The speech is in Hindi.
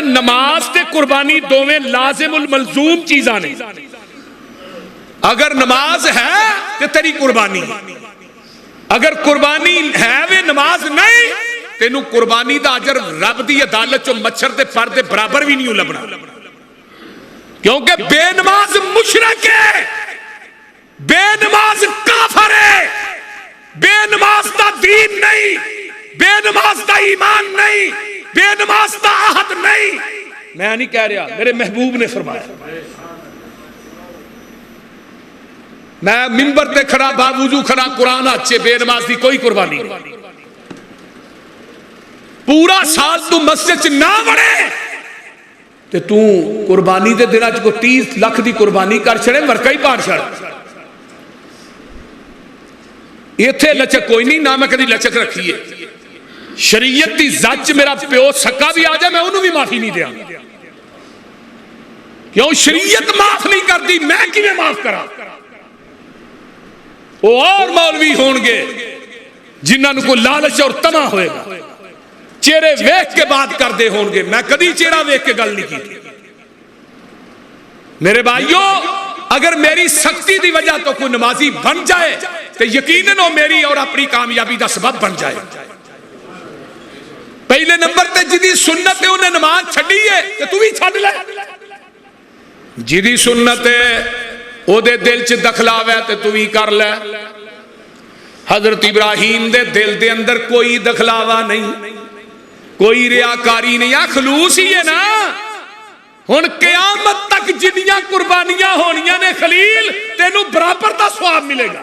नमाज ते कुर्बानी दोवें लाजिमुल मलजूम चीज़ां ने। अगर नमाज है तो तेरी कुर्बानी, अगर कुर्बानी है वे नमाज नहीं, तेनू कुर्बानी दा अजर रब दी अदालत चो मच्छर दे पर दे बराबर भी नहीं लभना, क्योंकि बेनमाज मुशरिक है, बेनमाज काफिर है, बेनमाज दा दीन नहीं, बेनमाज दा ईमान नहीं, बेनमाज दा अहद नहीं। मैं नहीं कह रहा, मेरे महबूब ने फरमाया। मैं मिंबर ते खड़ा बावजू खड़ा कुरान अच्छे बेनमाज की कोई कुर्बानी नहीं। पूरा साल तू मस्जिद च ना वड़े ते तू कुर्बानी दे दिना च 30 लाख की कुर्बानी कर छड़े, मरका ही पार छड़। इत्थे लचक कोई नहीं, ना मैं कभी लचक रखी है। शरीयत की जच मेरा प्यो सक्का भी आ जाए मैं उन्होंने भी माफी नहीं दिया, क्यों? शरीयत माफ नहीं करती, मैं किवें माफ करा? वो और मौलवी होंगे जिन्होंने कोई लालच और तमा होएगा, चेहरे वेख के बात करते होंगे। मैं कभी चेहरा वेख के गल नहीं की। मेरे भाइयों, अगर मेरी सख्ती की वजह तो कोई नमाजी बन जाए तो यकीनन वो मेरी और अपनी कामयाबी का सबब बन जाए। पहले नंबर ते जिदी सुन्नत है उन्हें नमाज छड़ी है तो तू भी छड़ ले। जिदी सुन्नत है ओदे दिल च दखलाव है तो तू भी कर ले। हजरत इब्राहीम दे दिल दे अंदर कोई दखलावा नहीं, कोई रियाकारी नहीं, खलूस ही है ना। हुण क़यामत तक जिन्नियां कुर्बानियां होनियां ने खलील, तेनू बराबर दा सवाब मिलेगा।